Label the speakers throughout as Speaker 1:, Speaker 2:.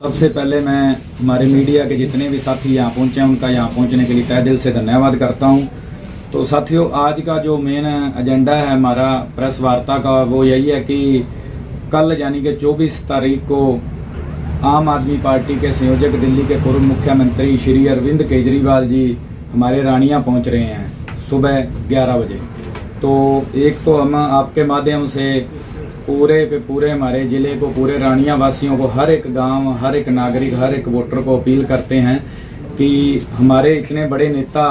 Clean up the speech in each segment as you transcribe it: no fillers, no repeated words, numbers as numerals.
Speaker 1: सबसे पहले मैं हमारे मीडिया के जितने भी साथी यहाँ पहुँचे हैं उनका यहाँ पहुँचने के लिए तहे दिल से धन्यवाद करता हूँ। तो साथियों, आज का जो मेन एजेंडा है हमारा प्रेस वार्ता का वो यही है कि कल यानी कि 24 तारीख को आम आदमी पार्टी के संयोजक दिल्ली के पूर्व मुख्यमंत्री श्री अरविंद केजरीवाल जी हमारे रानिया पहुँच रहे हैं सुबह 11 बजे। तो एक तो हम आपके माध्यम से पूरे के पूरे हमारे ज़िले को, पूरे रानिया वासियों को, हर एक गांव, हर एक नागरिक, हर एक वोटर को अपील करते हैं कि हमारे इतने बड़े नेता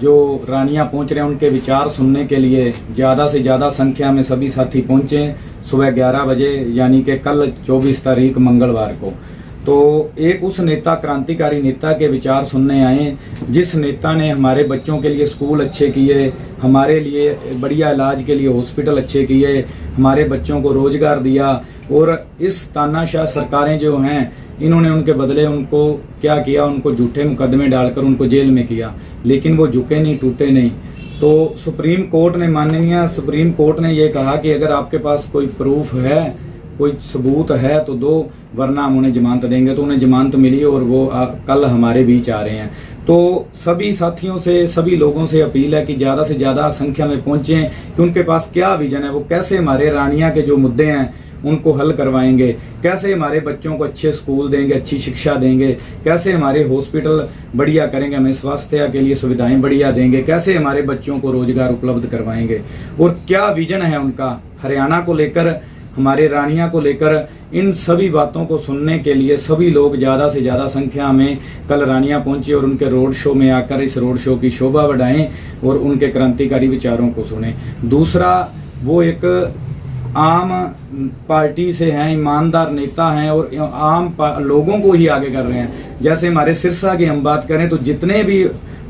Speaker 1: जो रानिया पहुंच रहे हैं उनके विचार सुनने के लिए ज़्यादा से ज़्यादा संख्या में सभी साथी पहुंचें सुबह 11 बजे, यानी कि कल 24 तारीख मंगलवार को। तो एक उस नेता, क्रांतिकारी नेता के विचार सुनने आए जिस नेता ने हमारे बच्चों के लिए स्कूल अच्छे किए, हमारे लिए बढ़िया इलाज के लिए हॉस्पिटल अच्छे किए, हमारे बच्चों को रोजगार दिया। और इस तानाशाह सरकारें जो हैं इन्होंने उनके बदले उनको क्या किया, उनको झूठे मुकदमे डालकर उनको जेल में किया, लेकिन वो झुके नहीं, टूटे नहीं। तो सुप्रीम कोर्ट ने, माननीय सुप्रीम कोर्ट ने ये कहा कि अगर आपके पास कोई प्रूफ है, कोई सबूत है तो दो, वरना हम उन्हें जमानत देंगे। तो उन्हें जमानत मिली और वो कल हमारे बीच आ रहे हैं। तो सभी साथियों से, सभी लोगों से अपील है कि ज्यादा से ज्यादा संख्या में पहुंचें कि उनके पास क्या विजन है, वो कैसे हमारे रानिया के जो मुद्दे हैं उनको हल करवाएंगे, कैसे हमारे बच्चों को अच्छे स्कूल देंगे, अच्छी शिक्षा देंगे, कैसे हमारे हॉस्पिटल बढ़िया करेंगे, हमें स्वास्थ्य के लिए सुविधाएं बढ़िया देंगे, कैसे हमारे बच्चों को रोजगार उपलब्ध करवाएंगे, और क्या विजन है उनका हरियाणा को लेकर, हमारे रानिया को लेकर। इन सभी बातों को सुनने के लिए सभी लोग ज्यादा से ज्यादा संख्या में कल रानिया पहुंचे और उनके रोड शो में आकर इस रोड शो की शोभा बढ़ाएं और उनके क्रांतिकारी विचारों को सुने। दूसरा, वो एक आम पार्टी से हैं, ईमानदार नेता हैं और आम लोगों को ही आगे कर रहे हैं। जैसे हमारे सिरसा की हम बात करें तो जितने भी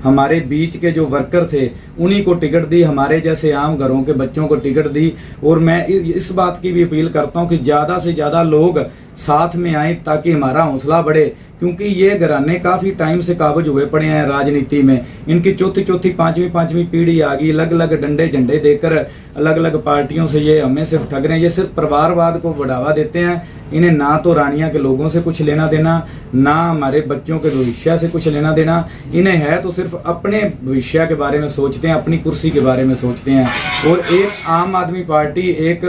Speaker 1: हमारे बीच के जो वर्कर थे उन्हीं को टिकट दी, हमारे जैसे आम घरों के बच्चों को टिकट दी। और मैं इस बात की भी अपील करता हूं कि ज्यादा से ज्यादा लोग साथ में आए ताकि हमारा हौसला बढ़े, क्योंकि ये घराने काफी टाइम से काबज हुए पड़े हैं राजनीति में। इनकी चौथी पांचवी पीढ़ी आ गई, अलग अलग डंडे झंडे देकर अलग अलग पार्टियों से ये हमें सिर्फ ठग रहे हैं। ये सिर्फ परिवारवाद को बढ़ावा देते हैं। इन्हें ना तो रानिया के लोगों से कुछ लेना देना, ना हमारे बच्चों के भविष्य से कुछ लेना देना। इन्हें है तो सिर्फ अपने भविष्य के बारे में सोचते हैं, अपनी कुर्सी के बारे में सोचते हैं। और एक आम आदमी पार्टी एक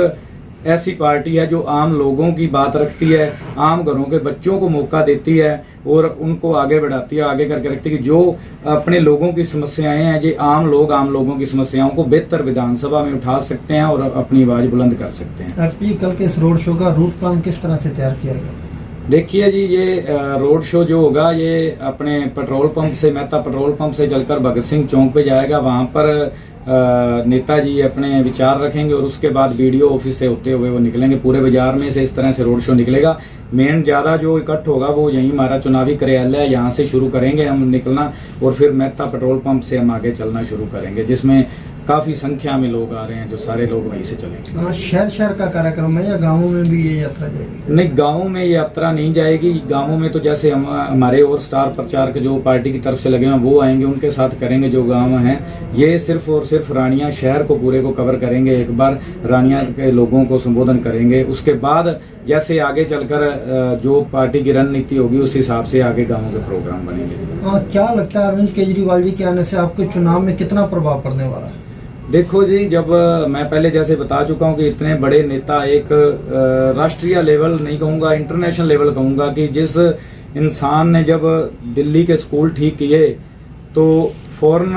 Speaker 1: ऐसी पार्टी है जो आम लोगों की बात रखती है, आम घरों के बच्चों को मौका देती है और उनको आगे बढ़ाती है, आगे करके रखती है कि जो अपने लोगों की समस्याएं हैं, जो आम लोगों की समस्याओं को बेहतर विधानसभा में उठा सकते हैं और अपनी आवाज बुलंद कर सकते हैं।
Speaker 2: कल के इस रोड शो का रूट प्लान किस तरह से तैयार किया गया?
Speaker 1: देखिए जी, ये रोड शो जो होगा ये अपने पेट्रोल पंप से, मेहता पेट्रोल पंप से चलकर भगत सिंह चौक पे जाएगा। वहां पर नेताजी अपने विचार रखेंगे और उसके बाद बीडीओ ऑफिस से होते हुए वो निकलेंगे। पूरे बाजार में से इस तरह से रोड शो निकलेगा। मेन ज्यादा जो इकट्ठ होगा वो यही हमारा चुनावी कार्यालय है, यहाँ से शुरू करेंगे हम निकलना और फिर मेहता पेट्रोल पंप से हम आगे चलना शुरू करेंगे, जिसमें काफी संख्या में लोग आ रहे हैं, जो सारे लोग वहीं से चलेंगे।
Speaker 2: शहर का कार्यक्रम है या गाँवों में भी ये यात्रा जाएगी?
Speaker 1: नहीं, गाँवों में ये यात्रा नहीं जाएगी। गाँवों में तो जैसे हमारे और स्टार प्रचारक जो पार्टी की तरफ से लगे हैं वो आएंगे, उनके साथ करेंगे जो गाँव हैं। ये सिर्फ और सिर्फ रानिया शहर को पूरे को कवर करेंगे। एक बार रानिया के लोगों को संबोधन करेंगे, उसके बाद जैसे आगे चलकर जो पार्टी की रणनीति होगी उस हिसाब से आगे गाँवों के प्रोग्राम बनेंगे।
Speaker 2: क्या लगता है अरविंद केजरीवाल जी के आने से आपके चुनाव में कितना प्रभाव पड़ने वाला है?
Speaker 1: देखो जी, जब मैं पहले जैसे बता चुका हूं कि इतने बड़े नेता, एक राष्ट्रीय लेवल नहीं कहूंगा, इंटरनेशनल लेवल कहूंगा, कि जिस इंसान ने जब दिल्ली के स्कूल ठीक किए तो फॉरेन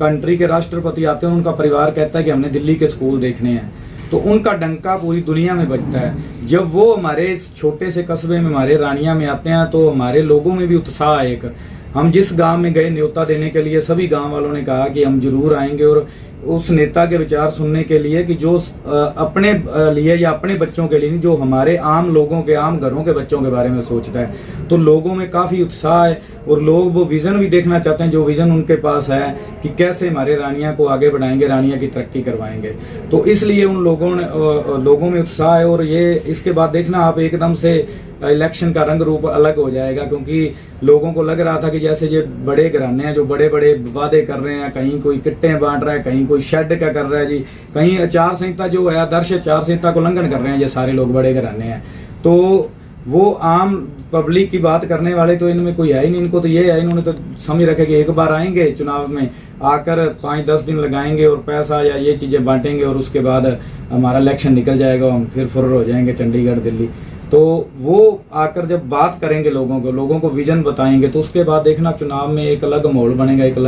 Speaker 1: कंट्री के राष्ट्रपति आते हैं, उनका परिवार कहता है कि हमने दिल्ली के स्कूल देखने हैं, तो उनका डंका पूरी दुनिया में बजता है। जब वो हमारे इस छोटे से कस्बे में, हमारे रानिया में आते हैं तो हमारे लोगों में भी उत्साह है। एक हम जिस गांव में गए न्योता देने के लिए, सभी गांव वालों ने कहा कि हम जरूर आएंगे और उस नेता के विचार सुनने के लिए कि जो अपने लिए या अपने बच्चों के लिए नहीं, जो हमारे आम लोगों के, आम घरों के बच्चों के बारे में सोचता है। तो लोगों में काफी उत्साह है और लोग वो विजन भी देखना चाहते हैं, जो विजन उनके पास है कि कैसे हमारे रानिया को आगे बढ़ाएंगे, रानिया की तरक्की करवाएंगे। तो इसलिए उन लोगों में उत्साह है। और ये इसके बाद देखना आप, एकदम से इलेक्शन का रंग रूप अलग हो जाएगा, क्योंकि लोगों को लग रहा था कि जैसे ये बड़े घराने हैं जो बड़े बड़े वादे कर रहे हैं, कहीं कोई किट्टे बांट रहा है, कहीं कोई शेड का कर रहा है जी, कहीं आचार संहिता जो है, आदर्श आचार संहिता को उल्लंघन कर रहे हैं ये सारे लोग, बड़े घराने हैं। तो वो आम पब्लिक की बात करने वाले तो इनमें कोई है ही नहीं। इनको तो ये है, इन्होंने तो समझ रखे कि एक बार आएंगे चुनाव में, आकर 5-10 दिन लगाएंगे और पैसा या ये चीजें बांटेंगे और उसके बाद हमारा इलेक्शन निकल जाएगा, हम फिर फुर्र हो जाएंगे चंडीगढ़ दिल्ली। तो वो आकर जब बात करेंगे लोगों को विजन बताएंगे, तो उसके बाद देखना चुनाव में एक अलग माहौल बनेगा, एक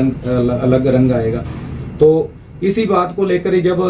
Speaker 1: अलग रंग आएगा। तो इसी बात को लेकर ही जब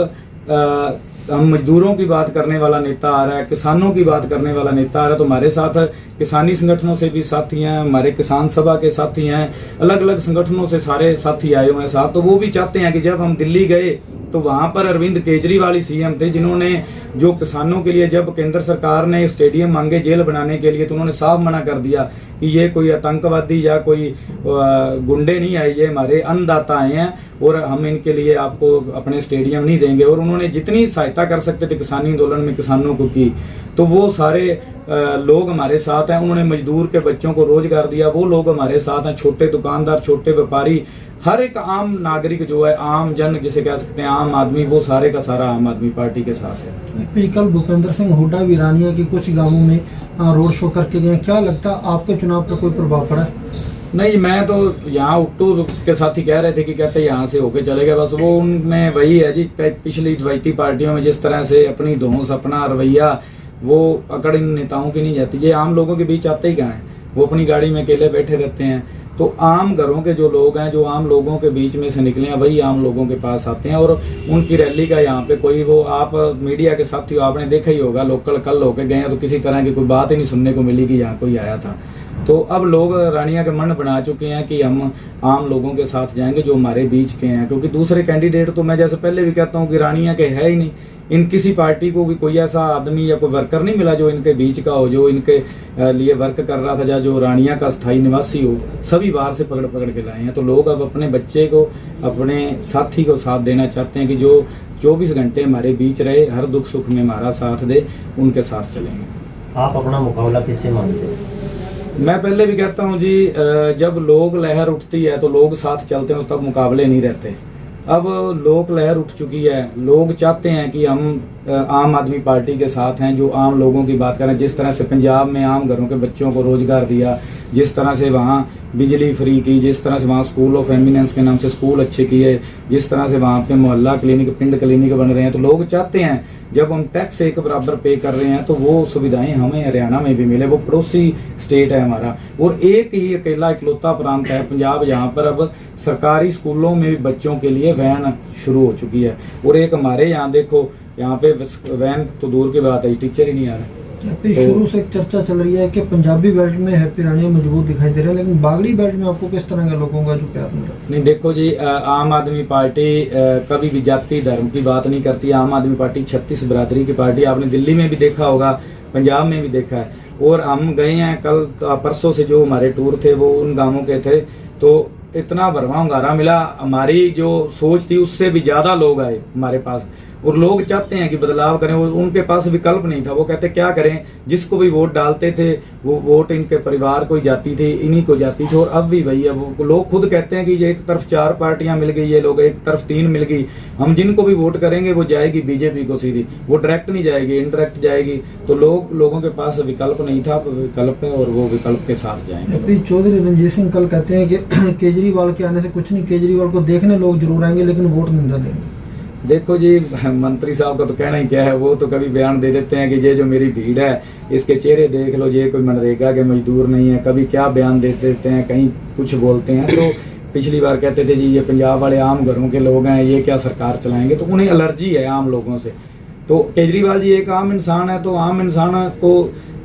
Speaker 1: हम मजदूरों की बात करने वाला नेता आ रहा है, किसानों की बात करने वाला नेता आ रहा है, तो हमारे साथ किसानी संगठनों से भी साथी हैं, हमारे किसान सभा के साथी हैं, अलग अलग संगठनों से सारे साथी आए हुए हैं साथ। तो वो भी चाहते हैं कि जब हम दिल्ली गए तो वहां पर अरविंद केजरीवाल ही सीएम थे, जिन्होंने जो किसानों के लिए जब केंद्र सरकार ने स्टेडियम मांगे जेल बनाने के लिए, तो उन्होंने साफ मना कर दिया कि ये कोई आतंकवादी या कोई गुंडे नहीं आए, ये हमारे अन्नदाता आए हैं और हम इनके लिए आपको अपने स्टेडियम नहीं देंगे। और उन्होंने जितनी सहायता कर सकते थे किसानी आंदोलन में किसानों को की, तो वो सारे लोग हमारे साथ हैं। उन्होंने मजदूर के बच्चों को रोजगार दिया, वो लोग हमारे साथ हैं। छोटे दुकानदार, छोटे व्यापारी, हर एक आम नागरिक जो है, आम जन जिसे कह सकते हैं, आम आदमी, वो सारे का सारा आम आदमी पार्टी के साथ है।
Speaker 2: कल भूपेंद्र सिंह हुड्डा वीरानिया के कुछ गांवों में रोड शो करके गए, क्या लगता है आपके चुनाव पर कोई प्रभाव पड़ा?
Speaker 1: नहीं, मैं तो यहाँ उट्टू के साथी कह रहे थे कि कहते यहाँ से होके चले गए, बस वो उनमें वही है जी, पिछली रवायती पार्टियों में जिस तरह से अपनी धौंस, अपना रवैया, वो अकड़ इन नेताओं की नहीं जाती। ये आम लोगों के बीच आते ही कहाँ है, वो अपनी गाड़ी में अकेले बैठे रहते हैं। तो आम घरों के जो लोग हैं, जो आम लोगों के बीच में से निकले हैं, वही आम लोगों के पास आते हैं। और उनकी रैली का यहाँ पे कोई, वो आप मीडिया के साथी आपने देखा ही होगा, लोकल कल होके गए हैं तो किसी तरह की कोई बात ही नहीं सुनने को मिली कि यहाँ कोई आया था। तो अब लोग रानिया के मन बना चुके हैं कि हम आम लोगों के साथ जाएंगे जो हमारे बीच के हैं, क्योंकि दूसरे कैंडिडेट तो मैं जैसे पहले भी कहता हूँ कि रानिया के है ही नहीं। इन किसी पार्टी को भी कोई ऐसा आदमी या कोई वर्कर नहीं मिला जो इनके बीच का हो, जो इनके लिए वर्क कर रहा था, या जो रानिया का स्थायी निवासी हो। सभी बाहर से पकड़ पकड़ के लाए हैं। तो लोग अब अपने बच्चे को, अपने साथी को साथ देना चाहते हैं कि जो 24 घंटे हमारे बीच रहे, हर दुख सुख में हमारा साथ दे, उनके साथ चलेंगे।
Speaker 3: आप अपना मुकाबला किससे मानते हैं?
Speaker 1: मैं पहले भी कहता हूं जी, जब लोग लहर उठती है तो लोग साथ चलते हैं, तब मुकाबले नहीं रहते। अब लोक लहर उठ चुकी है, लोग चाहते हैं कि हम आम आदमी पार्टी के साथ हैं, जो आम लोगों की बात करें। जिस तरह से पंजाब में आम घरों के बच्चों को रोजगार दिया, जिस तरह से वहाँ बिजली फ्री की, जिस तरह से वहाँ स्कूल ऑफ एमिनेंस के नाम से स्कूल अच्छे किए, जिस तरह से वहाँ पे मोहल्ला क्लिनिक, पिंड क्लिनिक बन रहे हैं, तो लोग चाहते हैं जब हम टैक्स एक बराबर पे कर रहे हैं तो वो सुविधाएं हमें हरियाणा में भी मिले। वो पड़ोसी स्टेट है हमारा, और एक ही अकेला इकलौता प्रांत है पंजाब, जहाँ पर अब सरकारी स्कूलों में भी बच्चों के लिए वैन शुरू हो चुकी है। और एक हमारे यहाँ देखो, यहाँ पे वैन तो दूर की बात है, टीचर ही नहीं आ रहे।
Speaker 2: शुरू से एक चर्चा चल रही है कि पंजाबी बेल्ट में हैप्पी रानिया मजबूत दिखाई दे रहा है, लेकिन बागड़ी बेल्ट में आपको किस तरह का लोगों का जो प्यार मिला?
Speaker 1: नहीं, देखो जी, आम आदमी पार्टी कभी भी जाति धर्म की बात नहीं करती। आम आदमी पार्टी 36 बिरादरी की पार्टी, आपने दिल्ली में भी देखा होगा, पंजाब में भी देखा है। और हम गए हैं कल परसों से, जो हमारे टूर थे वो उन गांवों के थे, तो इतना भरवा hunगारा मिला। हमारी जो सोच थी उससे भी ज्यादा लोग आए हमारे पास, और लोग चाहते हैं कि बदलाव करें। उनके पास विकल्प नहीं था, वो कहते क्या करें, जिसको भी वोट डालते थे वो वोट इनके परिवार को ही जाती थी, इन्हीं को जाती थी। और अब भी वही है, वो लोग खुद कहते हैं कि ये एक तरफ 4 पार्टियां मिल गई, ये लोग एक तरफ 3 मिल गई, हम जिनको भी वोट करेंगे वो जाएगी बीजेपी को सीधी, वो डायरेक्ट नहीं जाएगी, इनडायरेक्ट जाएगी। तो लोगों के पास विकल्प नहीं था, विकल्प है और वो विकल्प के साथ जाएंगे।
Speaker 2: चौधरी रणजीत सिंह कल कहते हैं कि केजरीवाल के आने से कुछ नहीं, केजरीवाल को देखने लोग जरूर आएंगे लेकिन वोट नहीं डालेंगे।
Speaker 1: देखो जी, मंत्री साहब का तो कहना ही क्या है, वो तो कभी बयान दे देते हैं कि ये जो मेरी भीड़ है इसके चेहरे देख लो, ये कोई मनरेगा के मजदूर नहीं है। कभी क्या बयान दे देते हैं, कहीं कुछ बोलते हैं। तो पिछली बार कहते थे जी ये पंजाब वाले आम घरों के लोग हैं, ये क्या सरकार चलाएंगे, तो उन्हें एलर्जी है आम लोगों से। तो केजरीवाल जी एक आम इंसान है, तो आम इंसान को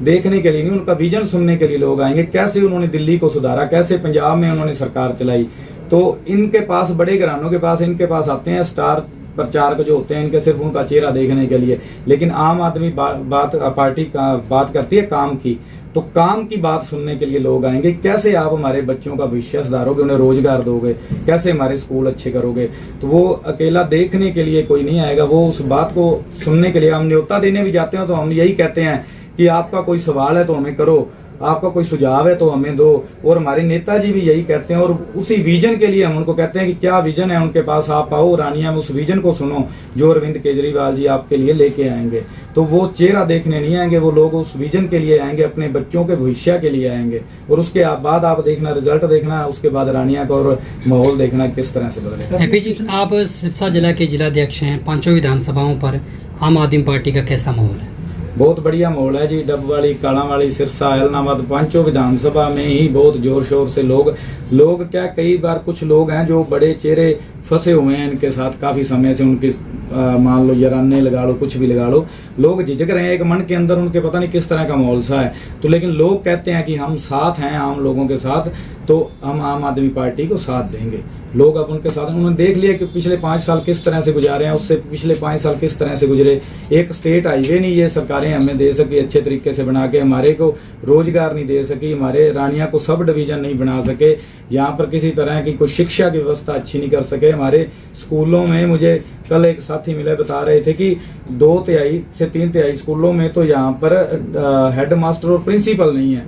Speaker 1: देखने के लिए नहीं, उनका विजन सुनने के लिए लोग आएंगे। कैसे उन्होंने दिल्ली को सुधारा, कैसे पंजाब में उन्होंने सरकार चलाई। तो इनके पास, बड़े घरानों के पास, इनके पास आते हैं स्टार प्रचारक जो होते हैं, इनके सिर्फ उनका चेहरा देखने के लिए। लेकिन आम आदमी पार्टी का बात करती है काम की, तो काम की बात सुनने के लिए लोग आएंगे। कैसे आप हमारे बच्चों का भविष्य सुधारोगे, उन्हें रोजगार दोगे, कैसे हमारे स्कूल अच्छे करोगे। तो वो अकेला देखने के लिए कोई नहीं आएगा, वो उस बात को सुनने के लिए। हम न्योता देने भी जाते हैं तो हम यही कहते हैं कि आपका कोई सवाल है तो हमें करो, आपका कोई सुझाव है तो हमें दो। और हमारे नेताजी भी यही कहते हैं और उसी विजन के लिए हम उनको कहते हैं कि क्या विजन है उनके पास, आप आओ रानिया में उस विजन को सुनो जो अरविंद केजरीवाल जी आपके लिए लेके आएंगे। तो वो चेहरा देखने नहीं आएंगे, वो लोग उस विजन के लिए आएंगे, अपने बच्चों के भविष्य के लिए आएंगे। और उसके बाद आप देखना, रिजल्ट देखना, उसके बाद रानिया का और माहौल देखना किस तरह से बदलेगा।
Speaker 4: हैप्पी जी, आप सिरसा जिला के जिलाध्यक्ष हैं, 5 विधानसभाओं पर आम आदमी पार्टी का कैसा माहौल है?
Speaker 1: बहुत बढ़िया माहौल है जी। डब वाली, काला वाली, सिरसा, ऐलनाबाद, 5 विधानसभा में ही बहुत जोर शोर से लोग क्या, कई बार कुछ लोग हैं जो बड़े चेहरे फंसे हुए हैं इनके साथ काफी समय से, उनकी मान लो यराने लगा लो, कुछ भी लगा लो, लोग झिझक रहे हैं एक मन के अंदर, उनके पता नहीं किस तरह का माहौल सा है। तो लेकिन लोग कहते हैं कि हम साथ हैं आम लोगों के साथ, तो हम आम आदमी पार्टी को साथ देंगे। लोग अब उनके साथ, उन्होंने देख लिया कि पिछले 5 साल किस तरह से गुजारे हैं, उससे पिछले 5 साल किस तरह से गुजरे। एक स्टेट हाईवे नहीं ये सरकारें हमें दे सकी अच्छे तरीके से बना के, हमारे को रोजगार नहीं दे सकी, हमारे रानिया को सब डिवीजन नहीं बना सके, यहाँ पर किसी तरह की कोई शिक्षा की व्यवस्था अच्छी नहीं कर सके। हमारे स्कूलों में, मुझे कल एक साथी मिले बता रहे थे कि 2/3 से 3/3 स्कूलों में तो यहाँ पर हेड मास्टर और प्रिंसिपल नहीं है,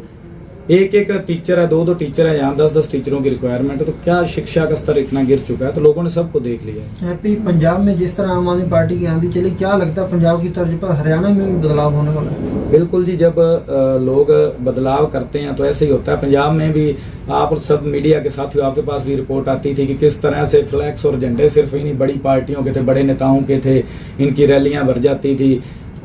Speaker 1: एक टीचर है, 2 टीचर है, यहाँ 10 टीचरों की रिक्वायरमेंट है। तो क्या शिक्षा का स्तर इतना गिर चुका है, तो लोगों ने सबको देख लिया है।
Speaker 2: हैप्पी, पंजाब में जिस तरह आम आदमी पार्टी की आंधी चली, क्या लगता है पंजाब की तर्ज पर हरियाणा में भी बदलाव होने वाला है?
Speaker 1: बिल्कुल जी, जब लोग बदलाव करते हैं तो ऐसे ही होता है। पंजाब में भी आप सब मीडिया के साथियों, आपके पास भी रिपोर्ट आती थी कि किस तरह से फ्लैक्स और झंडे सिर्फ इन्हीं बड़ी पार्टियों के थे, बड़े नेताओं के थे, इनकी रैलियां भर जाती थी।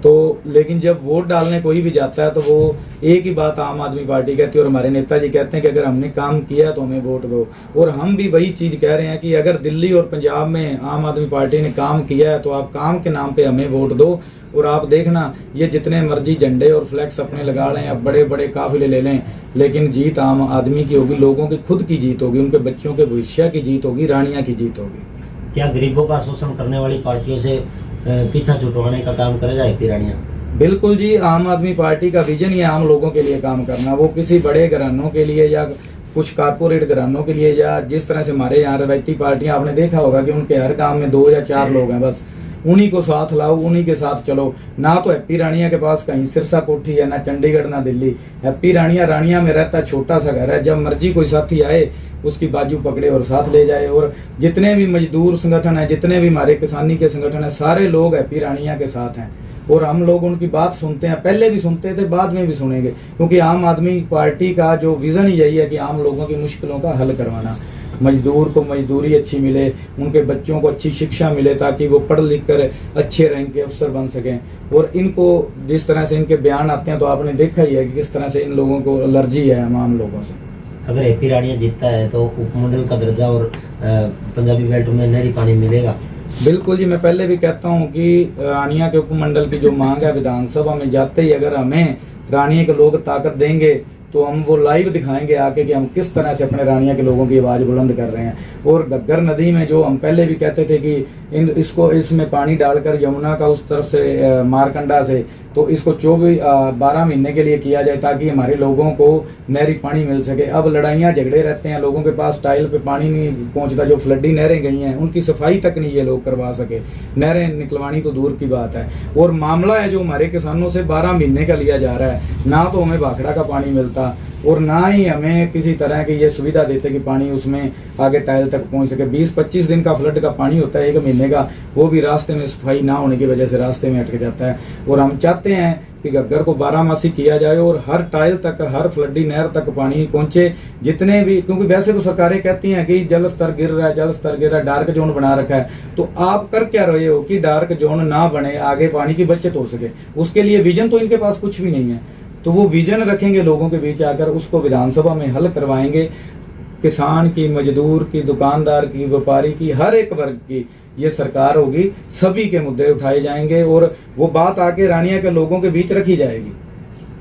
Speaker 1: तो लेकिन जब वोट डालने कोई भी जाता है तो वो एक ही बात आम आदमी पार्टी कहती है और हमारे नेताजी कहते हैं कि अगर हमने काम किया तो हमें वोट दो। और हम भी वही चीज कह रहे हैं कि अगर दिल्ली और पंजाब में आम आदमी पार्टी ने काम किया है तो आप काम के नाम पे हमें वोट दो। और आप देखना, ये जितने मर्जी झंडे और फ्लैक्स अपने लगा लें, अब बड़े बड़े काफिले ले लें, लेकिन जीत आम आदमी की होगी, लोगों की खुद की जीत होगी, उनके बच्चों के भविष्य की जीत होगी, रानिया की जीत होगी।
Speaker 3: क्या गरीबों का शोषण करने वाली पार्टियों से पीछा छुटवाने का काम करेगा हैप्पी रानिया?
Speaker 1: बिल्कुल जी, आम आदमी पार्टी का विजन ही है आम लोगों के लिए काम करना। वो किसी बड़े घरानों के लिए या कुछ कारपोरेट घरानों के लिए, या जिस तरह से हमारे यहाँ रवायती पार्टियां, आपने देखा होगा कि उनके हर गांव में 2 या 4 लोग हैं, बस उन्हीं को साथ लाओ, उन्हीं के साथ चलो। ना तो हैप्पी रानिया के पास कहीं सिरसा कोठी है, ना चंडीगढ़, ना दिल्ली। हैप्पी रानिया में रहता है, छोटा सा घर है, जब मर्जी कोई साथी आए उसकी बाजू पकड़े और साथ ले जाए। और जितने भी मजदूर संगठन है, जितने भी हमारे किसानी के संगठन है, सारे लोग हैप्पी रानिया के साथ हैं। और हम लोग उनकी बात सुनते हैं, पहले भी सुनते थे, बाद में भी सुनेंगे, क्योंकि आम आदमी पार्टी का जो विजन ही यही है कि आम लोगों की मुश्किलों का हल करवाना। मजदूर को मजदूरी अच्छी मिले, उनके बच्चों को अच्छी शिक्षा मिले, ताकि वो पढ़ लिख कर अच्छे रैंक के अफसर बन सकें। और इनको जिस तरह से इनके बयान आते हैं तो आपने देखा ही है कि किस तरह से इन लोगों को एलर्जी है आम लोगों से।
Speaker 3: अगर हैप्पी रानिया जीतता है तो उपमंडल का दर्जा और पंजाबी बेल्ट में नहरी पानी मिलेगा?
Speaker 1: बिल्कुल जी, मैं पहले भी कहता हूं कि रानिया के उपमंडल की जो मांग है, विधानसभा में जाते ही अगर हमें रानिया के लोग ताकत देंगे तो हम वो लाइव दिखाएंगे आके कि हम किस तरह से अपने रानिया के लोगों की आवाज बुलंद कर रहे हैं। और घग्गर नदी में जो हम पहले भी कहते थे कि इसमें पानी डालकर यमुना का उस तरफ से मारकंडा से, तो इसको 12 महीने के लिए किया जाए ताकि हमारे लोगों को नहरी पानी मिल सके। अब लड़ाइयाँ झगड़े रहते हैं, लोगों के पास टाइल पे पानी नहीं पहुंचता, जो फ्लडी नहरें गई हैं उनकी सफाई तक नहीं ये लोग करवा सके, नहरें निकलवानी तो दूर की बात है। और मामला है जो हमारे किसानों से 12 महीने का लिया जा रहा है, ना तो हमें भाखड़ा का पानी मिलता और ना ही हमें किसी तरह की ये सुविधा देते कि पानी उसमें आगे टाइल तक पहुंच सके। 20-25 दिन का फ्लड का पानी होता है, 1 महीने का, वो भी रास्ते में सफाई ना होने की वजह से रास्ते में अटक जाता है। और हम चाहते हैं कि घग्गर को 12 किया जाए और हर टाइल तक, हर फ्लडी नहर तक पानी पहुंचे, जितने भी, क्योंकि वैसे तो सरकारें कहती हैं कि जल स्तर गिर रहा है, जल स्तर गिर रहा है, डार्क जोन बना रखा है, तो आप कर क्या रहे हो कि डार्क जोन ना बने, आगे पानी की बचत हो सके। उसके लिए विजन तो इनके पास कुछ भी नहीं है, तो वो विजन रखेंगे लोगों के बीच आकर, उसको विधानसभा में हल करवाएंगे। किसान की, मजदूर की, दुकानदार की, व्यापारी की, हर एक वर्ग की ये सरकार होगी, सभी के मुद्दे उठाए जाएंगे और वो बात आके रानिया के लोगों के बीच रखी जाएगी।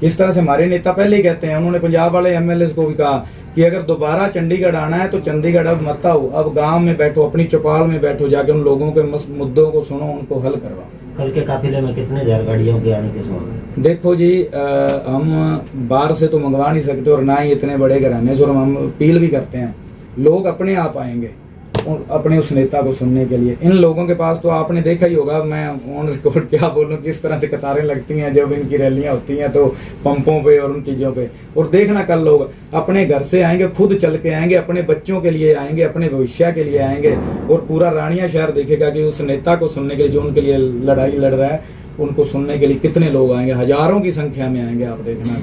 Speaker 1: जिस तरह से हमारे नेता पहले ही कहते हैं, उन्होंने पंजाब वाले एमएलए को भी कहा कि अगर दोबारा चंडीगढ़ आना है तो चंडीगढ़ अब मत आओ, अब गांव में बैठो, अपनी चौपाल में बैठो, जाके उन लोगों के मुद्दों को सुनो, उनको हल करवाओ।
Speaker 3: कल के काफिले में कितने हजार गाड़ियों के आने की संभावना?
Speaker 1: देखो जी, हम बाहर से तो मंगवा नहीं सकते और ना ही इतने बड़े घराने से, और हम अपील भी करते हैं लोग अपने आप आएंगे अपने उस नेता को सुनने के लिए। इन लोगों के पास तो आपने देखा ही होगा, मैं ऑन रिकॉर्ड क्या बोलूं, किस तरह से कतारें लगती हैं जब इनकी रैलियां होती हैं तो पंपों पे और उन चीज़ों पे। और देखना कल लोग अपने घर से आएंगे, खुद चल के आएंगे, अपने बच्चों के लिए आएंगे, अपने भविष्य के लिए आएंगे, और पूरा रानिया शहर देखेगा कि उस नेता को सुनने के लिए जो उनके लिए लड़ाई लड़ रहा है, उनको सुनने के लिए कितने लोग आएंगे, हजारों की संख्या में आएंगे, आप देखना।